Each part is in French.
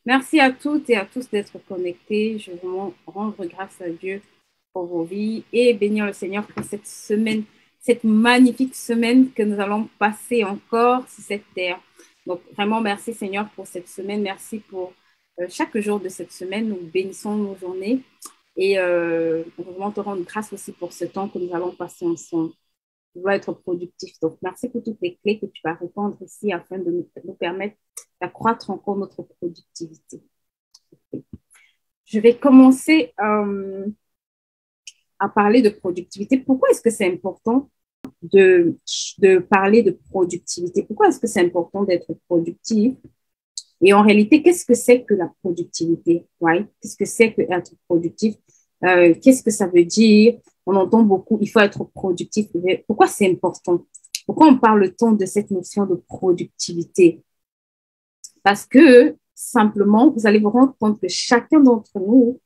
Merci à toutes et à tous d'être connectés. Je veux vraiment rendre grâce à Dieu pour vos vies et bénir le Seigneur pour cette semaine, cette magnifique semaine que nous allons passer encore sur cette terre. Donc, vraiment, merci Seigneur pour cette semaine. Merci pour chaque jour de cette semaine. Nous bénissons nos journées et on veut vraiment te rendre grâce aussi pour ce temps que nous allons passer ensemble. Tu dois être productif. Donc, merci pour toutes les clés que tu vas répondre ici afin de nous permettre d'accroître encore notre productivité. Je vais commencer à parler de productivité. Pourquoi est-ce que c'est important de parler de productivité? Pourquoi est-ce que c'est important d'être productif? Et en réalité, qu'est-ce que c'est que la productivité? Right? Qu'est-ce que c'est que être productif? Qu'est-ce que ça veut dire? On entend beaucoup, il faut être productif. Pourquoi c'est important? Pourquoi on parle tant de cette notion de productivité? Parce que simplement, vous allez vous rendre compte que chacun d'entre nous,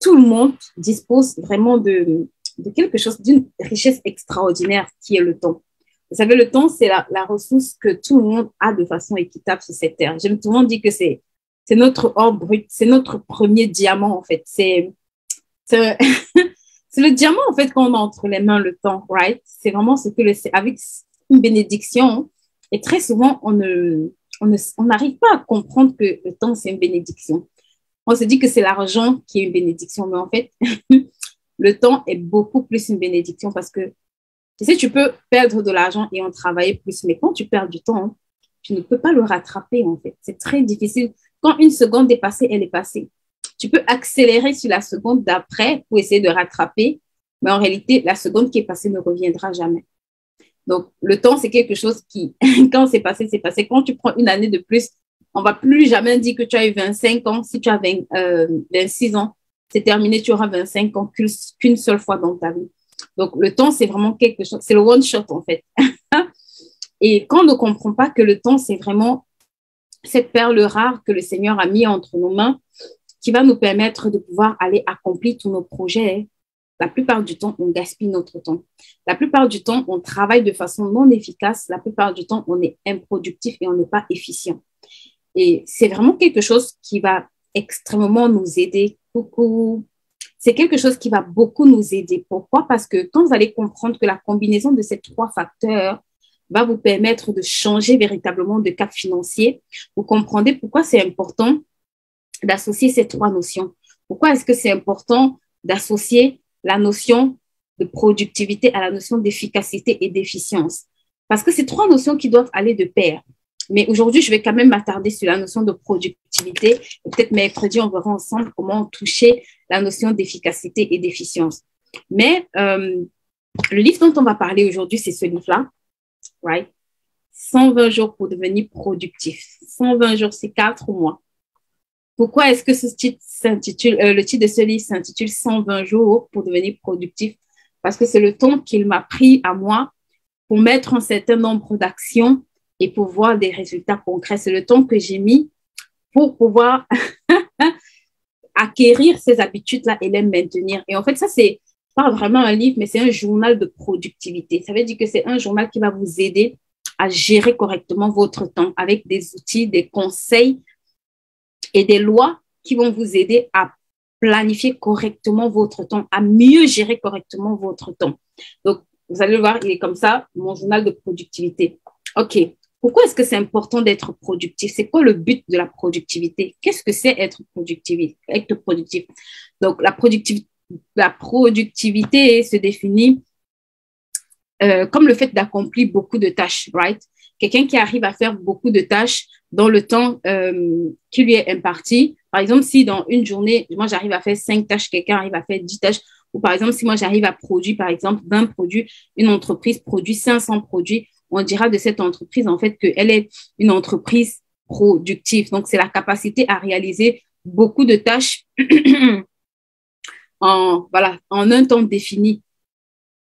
tout le monde dispose vraiment de quelque chose, d'une richesse extraordinaire qui est le temps. Vous savez, le temps, c'est la ressource que tout le monde a de façon équitable sur cette terre. J'aime tout le monde dit que c'est notre or brut, c'est notre premier diamant, en fait. C'est le diamant, en fait, qu'on a entre les mains, le temps, right? C'est vraiment ce que avec une bénédiction. Et très souvent, on n'arrive pas à comprendre que le temps, c'est une bénédiction. On se dit que c'est l'argent qui est une bénédiction, mais en fait, le temps est beaucoup plus une bénédiction parce que, tu sais, tu peux perdre de l'argent et en travailler plus, mais quand tu perds du temps, tu ne peux pas le rattraper, en fait. C'est très difficile. Quand une seconde est passée, elle est passée. Tu peux accélérer sur la seconde d'après pour essayer de rattraper, mais en réalité, la seconde qui est passée ne reviendra jamais. Donc, le temps, c'est quelque chose qui, quand c'est passé, c'est passé. Quand tu prends une année de plus, on ne va plus jamais dire que tu as eu 25 ans. Si tu as 26 ans, c'est terminé, tu auras 25 ans qu'une seule fois dans ta vie. Donc, le temps, c'est vraiment quelque chose, c'est le one shot, en fait. Et quand on ne comprend pas que le temps, c'est vraiment cette perle rare que le Seigneur a mis entre nos mains, qui va nous permettre de pouvoir aller accomplir tous nos projets. La plupart du temps, on gaspille notre temps. La plupart du temps, on travaille de façon non efficace. La plupart du temps, on est improductif et on n'est pas efficient. Et c'est vraiment quelque chose qui va extrêmement nous aider. C'est quelque chose qui va beaucoup nous aider. Pourquoi? Parce que quand vous allez comprendre que la combinaison de ces trois facteurs va vous permettre de changer véritablement de cap financier, vous comprendrez pourquoi c'est important d'associer ces trois notions. Pourquoi est-ce que c'est important d'associer la notion de productivité à la notion d'efficacité et d'efficience? Parce que c'est trois notions qui doivent aller de pair. Mais aujourd'hui, je vais quand même m'attarder sur la notion de productivité. Peut-être mercredi, on verra ensemble comment toucher la notion d'efficacité et d'efficience. Mais le livre dont on va parler aujourd'hui, c'est ce livre-là, right? 120 jours pour devenir productif. 120 jours, c'est 4 mois. Pourquoi est-ce que ce titre le titre de ce livre s'intitule 120 jours pour devenir productif? Parce que c'est le temps qu'il m'a pris à moi pour mettre un certain nombre d'actions et pour voir des résultats concrets. C'est le temps que j'ai mis pour pouvoir acquérir ces habitudes-là et les maintenir. Et en fait, ça, c'est pas vraiment un livre, mais c'est un journal de productivité. Ça veut dire que c'est un journal qui va vous aider à gérer correctement votre temps avec des outils, des conseils et des lois qui vont vous aider à planifier correctement votre temps, à mieux gérer correctement votre temps. Donc, vous allez le voir, il est comme ça, mon journal de productivité. OK. Pourquoi est-ce que c'est important d'être productif? C'est quoi le but de la productivité? Qu'est-ce que c'est être productif? Donc, la productivité se définit comme le fait d'accomplir beaucoup de tâches, right? Quelqu'un qui arrive à faire beaucoup de tâches dans le temps qui lui est imparti. Par exemple, si dans une journée, moi, j'arrive à faire 5 tâches, quelqu'un arrive à faire 10 tâches, ou par exemple, si moi, j'arrive à produire, par exemple, 20 produits, une entreprise produit 500 produits, on dira de cette entreprise, en fait, qu'elle est une entreprise productive. Donc, c'est la capacité à réaliser beaucoup de tâches en un temps défini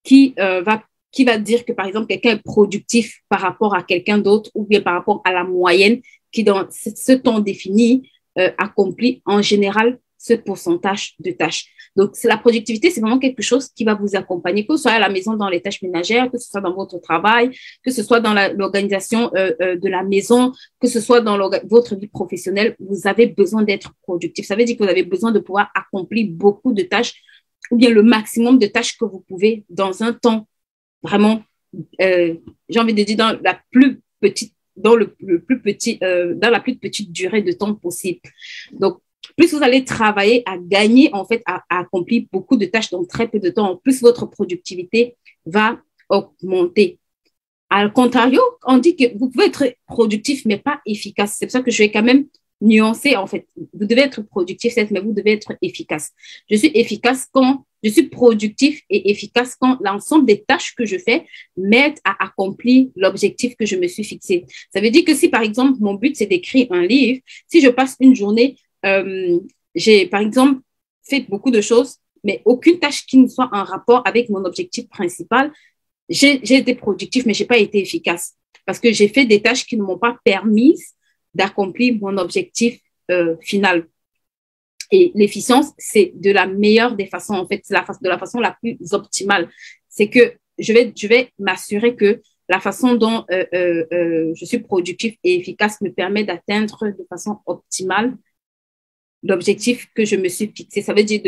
qui va dire que, par exemple, quelqu'un est productif par rapport à quelqu'un d'autre ou bien par rapport à la moyenne qui, dans ce temps défini, accomplit en général ce pourcentage de tâches. Donc, la productivité, c'est vraiment quelque chose qui va vous accompagner, que ce soit à la maison dans les tâches ménagères, que ce soit dans votre travail, que ce soit dans l'organisation de la maison, que ce soit dans votre vie professionnelle. Vous avez besoin d'être productif. Ça veut dire que vous avez besoin de pouvoir accomplir beaucoup de tâches ou bien le maximum de tâches que vous pouvez dans un temps vraiment, j'ai envie de dire, dans la plus petite, dans dans la plus petite durée de temps possible. Donc, plus vous allez travailler à gagner, en fait, à accomplir beaucoup de tâches dans très peu de temps, plus votre productivité va augmenter. Al contrario, on dit que vous pouvez être productif, mais pas efficace. C'est pour ça que je vais quand même nuancer, en fait. Vous devez être productif, certes, mais vous devez être efficace. Je suis efficace quand je suis productif et efficace quand l'ensemble des tâches que je fais m'aident à accomplir l'objectif que je me suis fixé. Ça veut dire que si, par exemple, mon but, c'est d'écrire un livre, si je passe une journée, j'ai, par exemple, fait beaucoup de choses, mais aucune tâche qui ne soit en rapport avec mon objectif principal, j'ai été productif, mais j'ai pas été efficace parce que j'ai fait des tâches qui ne m'ont pas permis d'accomplir mon objectif final. Et l'efficience, c'est de la meilleure des façons, en fait, c'est de la façon la plus optimale. C'est que je vais m'assurer que la façon dont je suis productif et efficace me permet d'atteindre de façon optimale l'objectif que je me suis fixé. Ça veut dire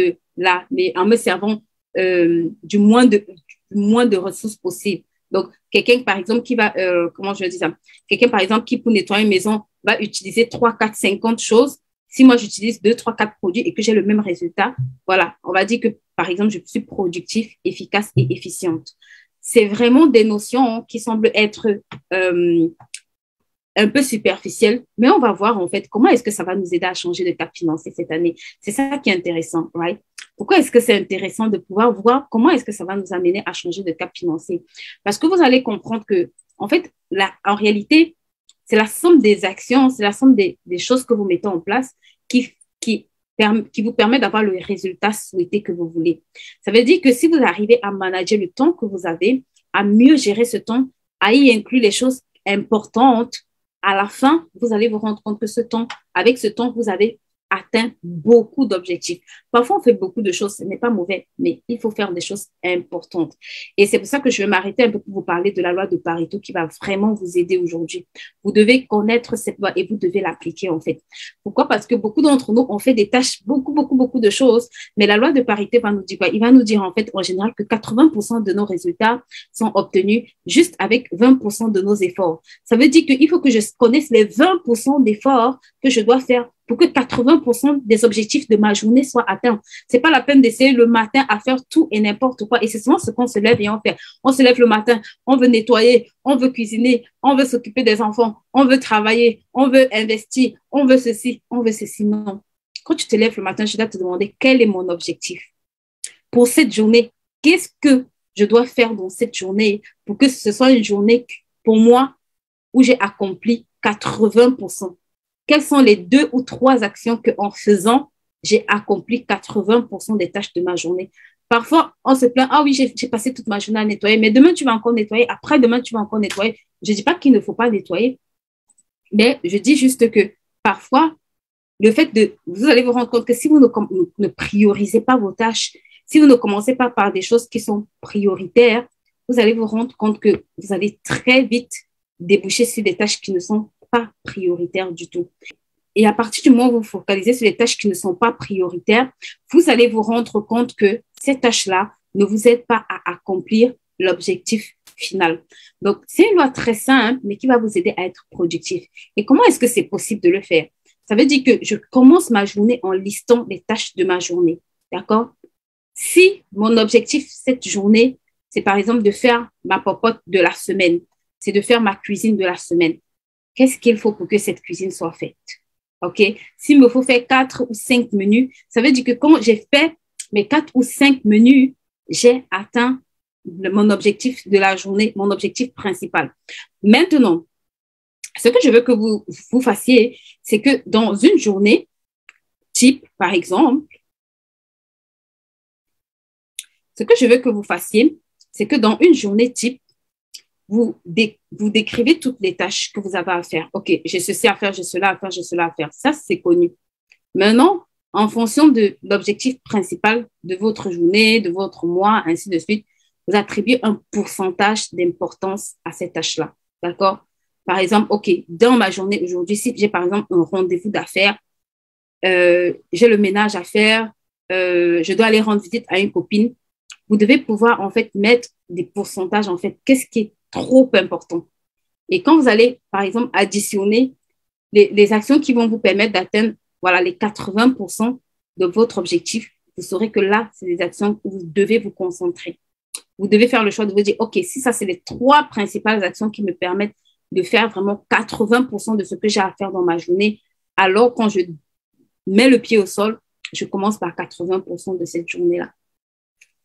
mais en me servant du moins de ressources possibles. Donc, quelqu'un, par exemple, qui va, comment je dis ça? Quelqu'un, par exemple, qui pour nettoyer une maison va utiliser 3, 4, 50 choses. Si moi, j'utilise 2, 3, 4 produits et que j'ai le même résultat, voilà, on va dire que, par exemple, je suis productif, efficace et efficiente. C'est vraiment des notions qui semblent être un peu superficielles, mais on va voir, en fait, comment est-ce que ça va nous aider à changer de cap financier cette année. C'est ça qui est intéressant, right? Pourquoi est-ce que c'est intéressant de pouvoir voir comment est-ce que ça va nous amener à changer de cap financier? Parce que vous allez comprendre que, en fait, en réalité, c'est la somme des actions, c'est la somme des choses que vous mettez en place qui vous permet d'avoir le résultat souhaité que vous voulez. Ça veut dire que si vous arrivez à manager le temps que vous avez, à mieux gérer ce temps, à y inclure les choses importantes, à la fin, vous allez vous rendre compte que avec ce temps, vous avez atteint beaucoup d'objectifs. Parfois, on fait beaucoup de choses, ce n'est pas mauvais, mais il faut faire des choses importantes. Et c'est pour ça que je vais m'arrêter un peu pour vous parler de la loi de Pareto qui va vraiment vous aider aujourd'hui. Vous devez connaître cette loi et vous devez l'appliquer en fait. Pourquoi? Parce que beaucoup d'entre nous, on fait des tâches, beaucoup de choses, mais la loi de Pareto va nous dire quoi? Il va nous dire en fait, en général, que 80% de nos résultats sont obtenus juste avec 20% de nos efforts. Ça veut dire qu'il faut que je connaisse les 20% d'efforts que je dois faire pour que 80% des objectifs de ma journée soient atteints. C'est pas la peine d'essayer le matin à faire tout et n'importe quoi. Et c'est souvent ce qu'on se lève et on fait. On se lève le matin, on veut nettoyer, on veut cuisiner, on veut s'occuper des enfants, on veut travailler, on veut investir, on veut ceci, on veut ceci. Non. Quand tu te lèves le matin, je dois te demander quel est mon objectif pour cette journée. Qu'est-ce que je dois faire dans cette journée pour que ce soit une journée pour moi où j'ai accompli 80%. Quelles sont les 2 ou 3 actions qu'en faisant, j'ai accompli 80% des tâches de ma journée. Parfois, on se plaint, ah oui, j'ai passé toute ma journée à nettoyer, mais demain, tu vas encore nettoyer, après-demain, tu vas encore nettoyer. Je ne dis pas qu'il ne faut pas nettoyer, mais je dis juste que parfois, le fait vous allez vous rendre compte que si vous ne priorisez pas vos tâches, si vous ne commencez pas par des choses qui sont prioritaires, vous allez vous rendre compte que vous allez très vite déboucher sur des tâches qui ne sont pas prioritaires du tout. Et à partir du moment où vous focalisez sur les tâches qui ne sont pas prioritaires, vous allez vous rendre compte que ces tâches-là ne vous aident pas à accomplir l'objectif final. Donc, c'est une loi très simple, mais qui va vous aider à être productif. Et comment est-ce que c'est possible de le faire? Ça veut dire que je commence ma journée en listant les tâches de ma journée. D'accord? Si mon objectif cette journée, c'est par exemple de faire ma popote de la semaine, c'est de faire ma cuisine de la semaine, qu'est-ce qu'il faut pour que cette cuisine soit faite? OK? S'il me faut faire 4 ou 5 menus, ça veut dire que quand j'ai fait mes 4 ou 5 menus, j'ai atteint mon objectif de la journée, mon objectif principal. Maintenant, ce que je veux que vous fassiez, c'est que dans une journée type, par exemple, ce que je veux que vous fassiez, c'est que dans une journée type, vous décrivez toutes les tâches que vous avez à faire. OK, j'ai ceci à faire, j'ai cela à faire, j'ai cela à faire. Ça, c'est connu. Maintenant, En fonction de l'objectif principal de votre journée, de votre mois, ainsi de suite, vous attribuez un pourcentage d'importance à cette tâche-là. D'accord? Par exemple, OK, dans ma journée aujourd'hui, si j'ai par exemple un rendez-vous d'affaires, j'ai le ménage à faire, je dois aller rendre visite à une copine, vous devez pouvoir en fait mettre des pourcentages en fait. Qu'est-ce qui est trop important? Et quand vous allez, par exemple, additionner les actions qui vont vous permettre d'atteindre voilà, les 80% de votre objectif, vous saurez que là, c'est des actions où vous devez vous concentrer. Vous devez faire le choix de vous dire, OK, si ça, c'est les 3 principales actions qui me permettent de faire vraiment 80% de ce que j'ai à faire dans ma journée, alors quand je mets le pied au sol, je commence par 80% de cette journée-là.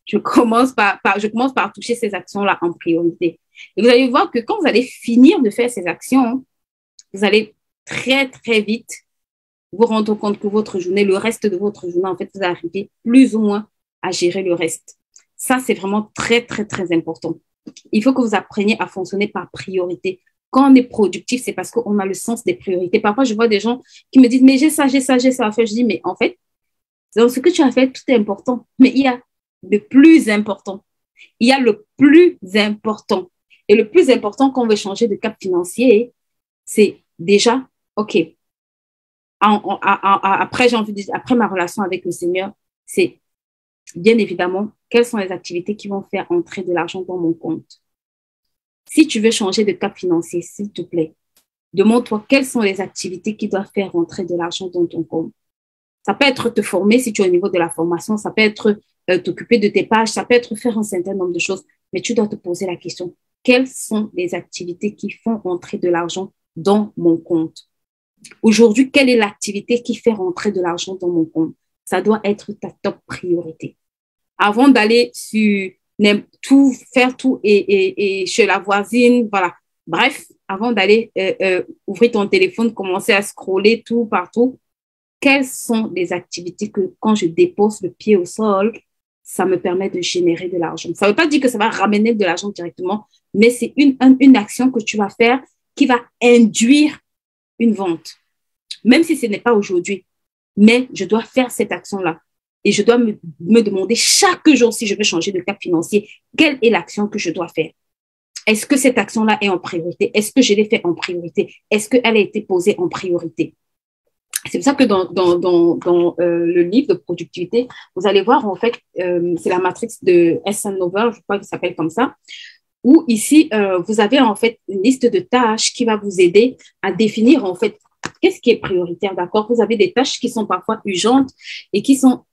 Je commence par toucher ces actions-là en priorité. Et vous allez voir que quand vous allez finir de faire ces actions, vous allez très, très vite vous rendre compte que votre journée, le reste de votre journée, en fait, vous arrivez plus ou moins à gérer le reste. Ça, c'est vraiment très, très, très important. Il faut que vous appreniez à fonctionner par priorité. Quand on est productif, c'est parce qu'on a le sens des priorités. Parfois, je vois des gens qui me disent, mais j'ai ça à faire. Je dis, mais en fait, dans ce que tu as fait, tout est important. Mais il y a le plus important. Il y a le plus important. Et le plus important quand on veut changer de cap financier, c'est déjà, OK, après, j'ai envie de dire, après ma relation avec le Seigneur, c'est bien évidemment quelles sont les activités qui vont faire entrer de l'argent dans mon compte. Si tu veux changer de cap financier, s'il te plaît, demande-toi quelles sont les activités qui doivent faire entrer de l'argent dans ton compte. Ça peut être te former si tu es au niveau de la formation, ça peut être t'occuper de tes pages, ça peut être faire un certain nombre de choses, mais tu dois te poser la question, quelles sont les activités qui font entrer de l'argent dans mon compte? Aujourd'hui, quelle est l'activité qui fait rentrer de l'argent dans mon compte? Ça doit être ta top priorité. Avant d'aller sur tout, faire tout et chez la voisine, voilà. Bref, avant d'aller ouvrir ton téléphone, commencer à scroller tout partout, quelles sont les activités que quand je dépose le pied au sol, ça me permet de générer de l'argent. Ça ne veut pas dire que ça va ramener de l'argent directement, mais c'est une action que tu vas faire qui va induire une vente. Même si ce n'est pas aujourd'hui, mais je dois faire cette action-là. Et je dois me demander chaque jour si je veux changer de cap financier, quelle est l'action que je dois faire? Est-ce que cette action-là est en priorité? Est-ce que je l'ai fait en priorité? Est-ce qu'elle a été posée en priorité? C'est pour ça que dans le livre de productivité, vous allez voir, en fait, c'est la matrix de Eisenhower, je crois qu'il s'appelle comme ça, où ici, vous avez en fait une liste de tâches qui va vous aider à définir en fait qu'est-ce qui est prioritaire, d'accord? Vous avez des tâches qui sont parfois urgentes et qui sont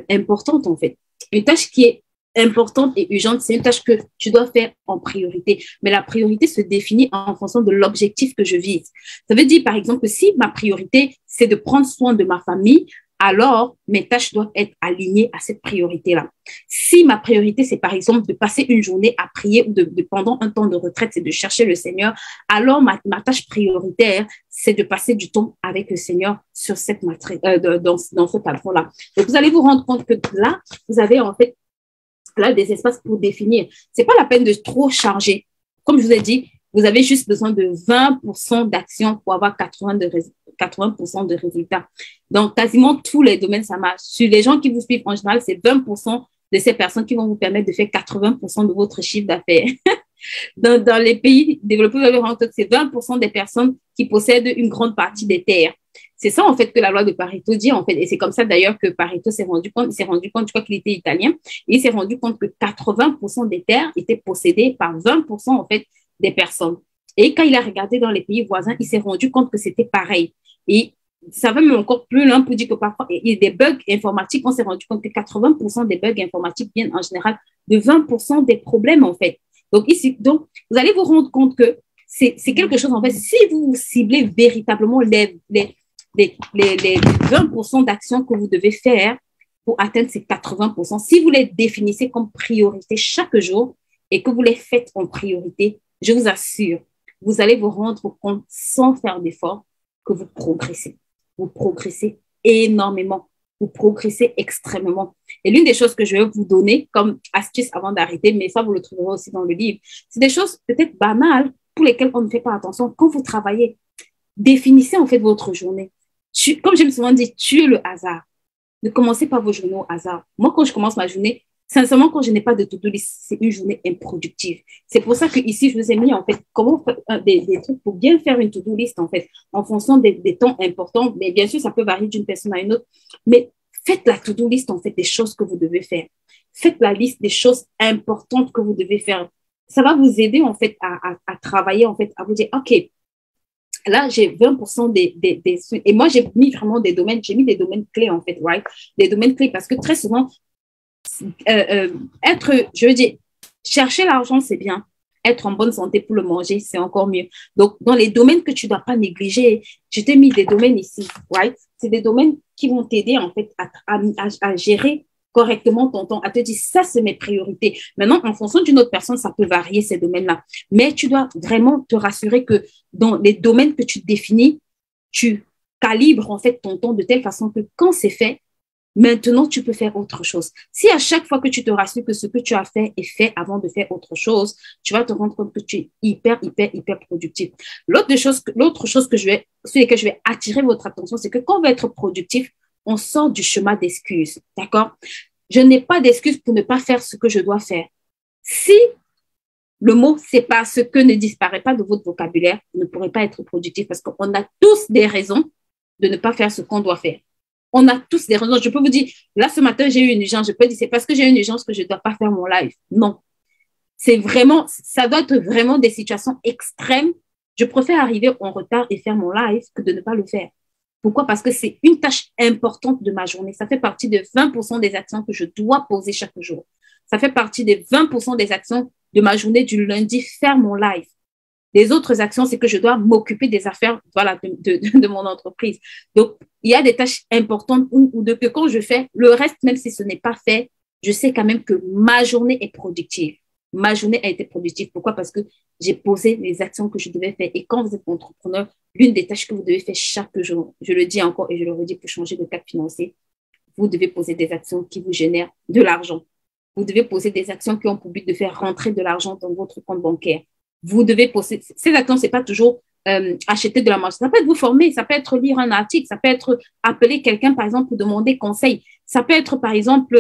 importantes en fait. Une tâche qui est importante et urgente, c'est une tâche que tu dois faire en priorité. Mais la priorité se définit en fonction de l'objectif que je vise. Ça veut dire, par exemple, que si ma priorité, c'est de prendre soin de ma famille, alors mes tâches doivent être alignées à cette priorité-là. Si ma priorité, c'est par exemple de passer une journée à prier ou pendant un temps de retraite, c'est de chercher le Seigneur, alors ma tâche prioritaire, c'est de passer du temps avec le Seigneur sur cette matrice, dans ce cadre-là. Donc, vous allez vous rendre compte que là, vous avez en fait là des espaces pour définir. C'est pas la peine de trop charger. Comme je vous ai dit, vous avez juste besoin de 20% d'action pour avoir 80% de résultats. Donc, quasiment tous les domaines, ça marche. Sur les gens qui vous suivent, en général, c'est 20% de ces personnes qui vont vous permettre de faire 80% de votre chiffre d'affaires. Dans les pays développés, vous allez rendre compte que c'est 20% des personnes qui possèdent une grande partie des terres. C'est ça, en fait, que la loi de Pareto dit, en fait. Et c'est comme ça, d'ailleurs, que Pareto s'est rendu compte. Il s'est rendu compte, je crois qu'il était italien, et il s'est rendu compte que 80% des terres étaient possédées par 20%, en fait, des personnes. Et quand il a regardé dans les pays voisins, il s'est rendu compte que c'était pareil. Et ça va même encore plus loin pour dire que parfois, il y a des bugs informatiques. On s'est rendu compte que 80% des bugs informatiques viennent en général de 20% des problèmes, en fait. Donc, vous allez vous rendre compte que c'est quelque chose, en fait, si vous ciblez véritablement les 20% d'actions que vous devez faire pour atteindre ces 80%, si vous les définissez comme priorité chaque jour et que vous les faites en priorité, je vous assure, vous allez vous rendre compte sans faire d'effort que vous progressez. Vous progressez énormément. Vous progressez extrêmement. Et l'une des choses que je vais vous donner comme astuce avant d'arrêter, mais ça, vous le trouverez aussi dans le livre, c'est des choses peut-être banales pour lesquelles on ne fait pas attention. Quand vous travaillez, définissez en fait votre journée. Comme j'aime souvent dire, tuez le hasard. Ne commencez pas vos journées au hasard. Moi, quand je commence ma journée, sincèrement, quand je n'ai pas de to-do list, c'est une journée improductive. C'est pour ça que ici, je vous ai mis, en fait, comment faire des trucs pour bien faire une to-do list, en fait, en fonction des temps importants. Mais bien sûr, ça peut varier d'une personne à une autre. Mais faites la to-do list, en fait, des choses que vous devez faire. Faites la liste des choses importantes que vous devez faire. Ça va vous aider, en fait, à travailler, en fait, à vous dire, OK, là, j'ai 20% et moi, j'ai mis vraiment des domaines, j'ai mis des domaines clés, en fait, right? Des domaines clés parce que très souvent, je veux dire, chercher l'argent, c'est bien. Être en bonne santé pour le manger, c'est encore mieux. Donc, dans les domaines que tu ne dois pas négliger, je t'ai mis des domaines ici, right? C'est des domaines qui vont t'aider, en fait, à gérer correctement ton temps, à te dire, ça, c'est mes priorités. Maintenant, en fonction d'une autre personne, ça peut varier ces domaines-là. Mais tu dois vraiment te rassurer que dans les domaines que tu définis, tu calibres, en fait, ton temps de telle façon que quand c'est fait, maintenant, tu peux faire autre chose. Si à chaque fois que tu te rassures que ce que tu as fait est fait avant de faire autre chose, tu vas te rendre compte que tu es hyper, hyper, hyper productif. L'autre chose sur laquelle je vais attirer votre attention, c'est que quand on veut être productif, on sort du chemin d'excuses. D'accord? Je n'ai pas d'excuses pour ne pas faire ce que je dois faire. Si le mot c'est parce que ne disparaît pas de votre vocabulaire, vous ne pourrez pas être productif parce qu'on a tous des raisons de ne pas faire ce qu'on doit faire. On a tous des raisons. Je peux vous dire, là, ce matin, j'ai eu une urgence. Je peux dire, c'est parce que j'ai une urgence que je ne dois pas faire mon live. Non. C'est vraiment, ça doit être vraiment des situations extrêmes. Je préfère arriver en retard et faire mon live que de ne pas le faire. Pourquoi? Parce que c'est une tâche importante de ma journée. Ça fait partie de 20% des actions que je dois poser chaque jour. Ça fait partie des 20% des actions de ma journée du lundi, faire mon live. Les autres actions, c'est que je dois m'occuper des affaires voilà, de mon entreprise. Donc, il y a des tâches importantes que quand je fais, le reste, même si ce n'est pas fait, je sais quand même que ma journée est productive. Ma journée a été productive. Pourquoi? Parce que j'ai posé les actions que je devais faire. Et quand vous êtes entrepreneur, l'une des tâches que vous devez faire chaque jour, je le dis encore et je le redis pour changer de cap financier, vous devez poser des actions qui vous génèrent de l'argent. Vous devez poser des actions qui ont pour but de faire rentrer de l'argent dans votre compte bancaire. Vous devez poser, ces actions, c'est pas toujours acheter de la marchandise. Ça peut être vous former, ça peut être lire un article, ça peut être appeler quelqu'un, par exemple, pour demander conseil. Ça peut être, par exemple,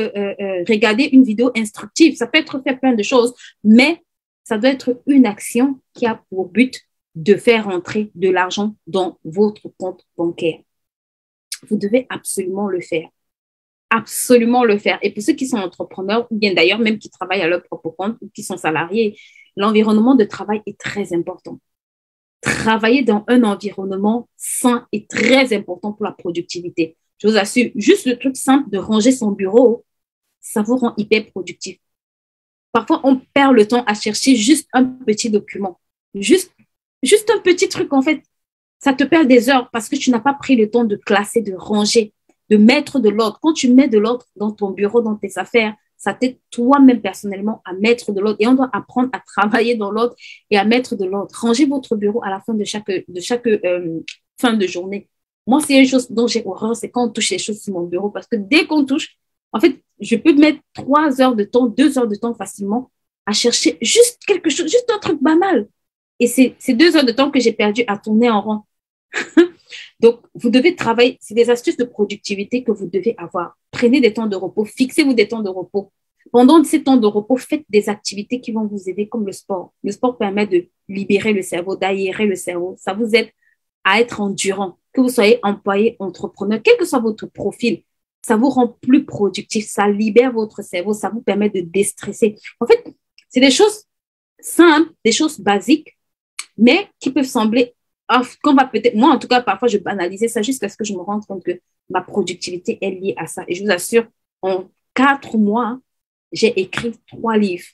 regarder une vidéo instructive. Ça peut être faire plein de choses, mais ça doit être une action qui a pour but de faire rentrer de l'argent dans votre compte bancaire. Vous devez absolument le faire. Absolument le faire. Et pour ceux qui sont entrepreneurs, ou bien d'ailleurs même qui travaillent à leur propre compte, ou qui sont salariés, l'environnement de travail est très important. Travailler dans un environnement sain est très important pour la productivité. Je vous assure, juste le truc simple de ranger son bureau, ça vous rend hyper productif. Parfois, on perd le temps à chercher juste un petit document. Juste un petit truc, en fait. Ça te perd des heures parce que tu n'as pas pris le temps de classer, de ranger, de mettre de l'ordre. Quand tu mets de l'ordre dans ton bureau, dans tes affaires, ça t'aide toi-même personnellement à mettre de l'ordre. Et on doit apprendre à travailler dans l'ordre et à mettre de l'ordre. Rangez votre bureau à la fin de chaque fin de journée. Moi, c'est une chose dont j'ai horreur, c'est quand on touche les choses sur mon bureau. Parce que dès qu'on touche, en fait, je peux mettre 3 heures de temps, 2 heures de temps facilement à chercher juste quelque chose, juste un truc banal. Et c'est 2 heures de temps que j'ai perdu à tourner en rond. Donc, vous devez travailler. C'est des astuces de productivité que vous devez avoir. Prenez des temps de repos. Fixez-vous des temps de repos. Pendant ces temps de repos, faites des activités qui vont vous aider, comme le sport. Le sport permet de libérer le cerveau, d'aérer le cerveau. Ça vous aide à être endurant. Que vous soyez employé, entrepreneur, quel que soit votre profil, ça vous rend plus productif. Ça libère votre cerveau. Ça vous permet de déstresser. En fait, c'est des choses simples, des choses basiques, mais qui peuvent sembler qu'on va peut-être, moi en tout cas, parfois je banalisais ça jusqu'à ce que je me rende compte que ma productivité est liée à ça. Et je vous assure, en 4 mois, j'ai écrit 3 livres.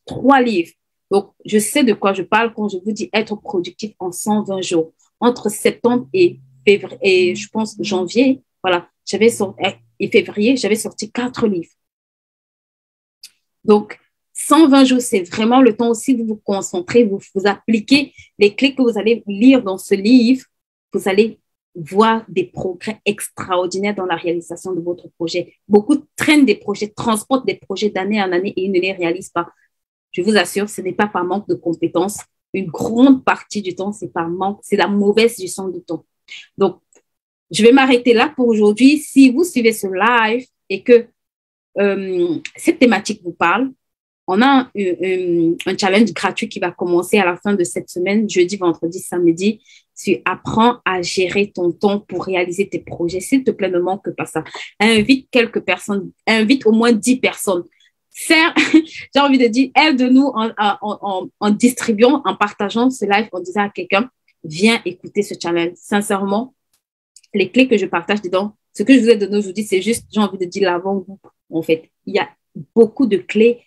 3 livres. Donc, je sais de quoi je parle quand je vous dis être productif en 120 jours. Entre septembre et février, et je pense janvier, voilà, et février, j'avais sorti 4 livres. Donc, 120 jours, c'est vraiment le temps aussi de vous concentrer, vous appliquez les clés que vous allez lire dans ce livre. Vous allez voir des progrès extraordinaires dans la réalisation de votre projet. Beaucoup traînent des projets, transportent des projets d'année en année et ils ne les réalisent pas. Je vous assure, ce n'est pas par manque de compétences. Une grande partie du temps, c'est par manque, c'est la mauvaise gestion du temps. Donc, je vais m'arrêter là pour aujourd'hui. Si vous suivez ce live et que cette thématique vous parle, on a un challenge gratuit qui va commencer à la fin de cette semaine, jeudi, vendredi, samedi. Tu apprends à gérer ton temps pour réaliser tes projets. S'il te plaît, ne manque pas ça. Invite quelques personnes, invite au moins 10 personnes. J'ai envie de dire, aide-nous en distribuant, en partageant ce live, en disant à quelqu'un, viens écouter ce challenge. Sincèrement, les clés que je partage dedans, ce que je vous ai donné aujourd'hui, c'est juste, j'ai envie de dire, l'avant-goût. En fait, il y a beaucoup de clés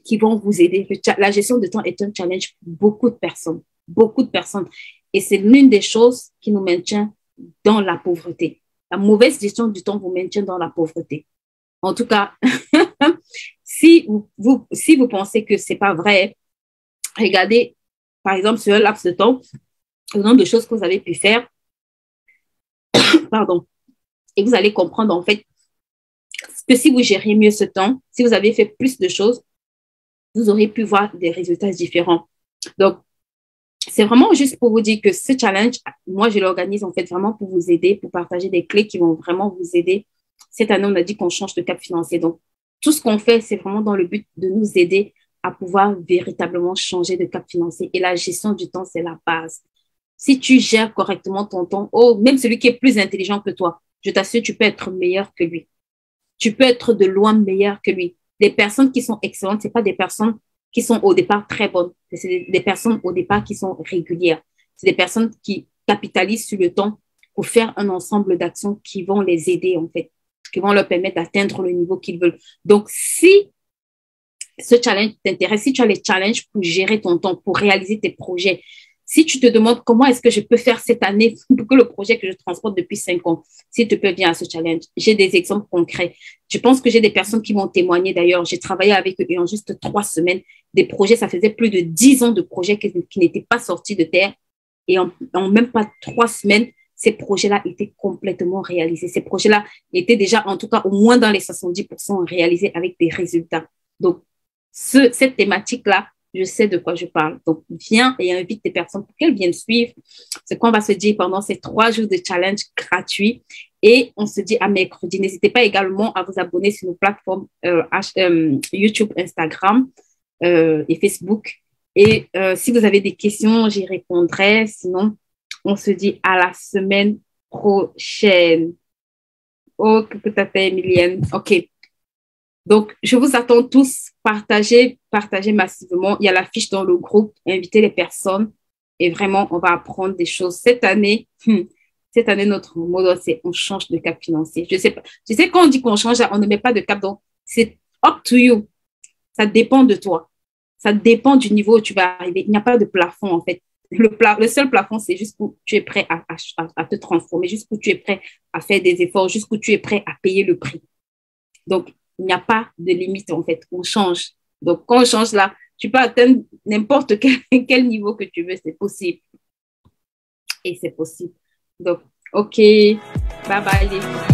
qui vont vous aider. La gestion de temps est un challenge pour beaucoup de personnes. Beaucoup de personnes. Et c'est l'une des choses qui nous maintient dans la pauvreté. La mauvaise gestion du temps vous maintient dans la pauvreté. En tout cas, si vous pensez que c'est pas vrai, regardez, par exemple, sur un laps de temps, le nombre de choses que vous avez pu faire, pardon, et vous allez comprendre en fait que si vous gérez mieux ce temps, si vous avez fait plus de choses, vous aurez pu voir des résultats différents. Donc, c'est vraiment juste pour vous dire que ce challenge, moi, je l'organise en fait vraiment pour vous aider, pour partager des clés qui vont vraiment vous aider. Cette année, on a dit qu'on change de cap financier. Donc, tout ce qu'on fait, c'est vraiment dans le but de nous aider à pouvoir véritablement changer de cap financier. Et la gestion du temps, c'est la base. Si tu gères correctement ton temps, même celui qui est plus intelligent que toi, je t'assure, tu peux être meilleur que lui. Tu peux être de loin meilleur que lui. Les personnes qui sont excellentes, c'est pas des personnes qui sont au départ très bonnes. C'est des personnes au départ qui sont régulières. C'est des personnes qui capitalisent sur le temps pour faire un ensemble d'actions qui vont les aider, en fait, qui vont leur permettre d'atteindre le niveau qu'ils veulent. Donc, si ce challenge t'intéresse, si tu as les challenges pour gérer ton temps, pour réaliser tes projets, si tu te demandes comment est-ce que je peux faire cette année pour que le projet que je transporte depuis 5 ans, s'il te plaît, viens à ce challenge. J'ai des exemples concrets. Je pense que j'ai des personnes qui vont témoigner d'ailleurs. J'ai travaillé avec eux et en juste 3 semaines, des projets, ça faisait plus de 10 ans de projets qui n'étaient pas sortis de terre. Et en même pas 3 semaines, ces projets-là étaient complètement réalisés. Ces projets-là étaient déjà, en tout cas, au moins dans les 70% réalisés avec des résultats. Donc, cette thématique-là, je sais de quoi je parle. Donc, viens et invite des personnes pour qu'elles viennent suivre ce qu'on va se dire pendant ces 3 jours de challenge gratuit. Et on se dit à mercredi. N'hésitez pas également à vous abonner sur nos plateformes YouTube, Instagram et Facebook. Et si vous avez des questions, j'y répondrai. Sinon, on se dit à la semaine prochaine. Oh, que t'as fait, Emilienne. OK. Donc, je vous attends tous. Partagez massivement. Il y a la fiche dans le groupe. Invitez les personnes. Et vraiment, on va apprendre des choses. Cette année, notre mot, c'est on change de cap financier. Je sais pas. Tu sais, quand on dit qu'on change, on ne met pas de cap. Donc, c'est up to you. Ça dépend de toi. Ça dépend du niveau où tu vas arriver. Il n'y a pas de plafond, en fait. Le seul plafond, c'est jusqu'où tu es prêt à te transformer, jusqu'où tu es prêt à faire des efforts, jusqu'où tu es prêt à payer le prix. Donc, il n'y a pas de limite, en fait. On change. Donc, quand on change là, tu peux atteindre n'importe quel niveau que tu veux. C'est possible. Et c'est possible. Donc, OK. Bye bye, les filles.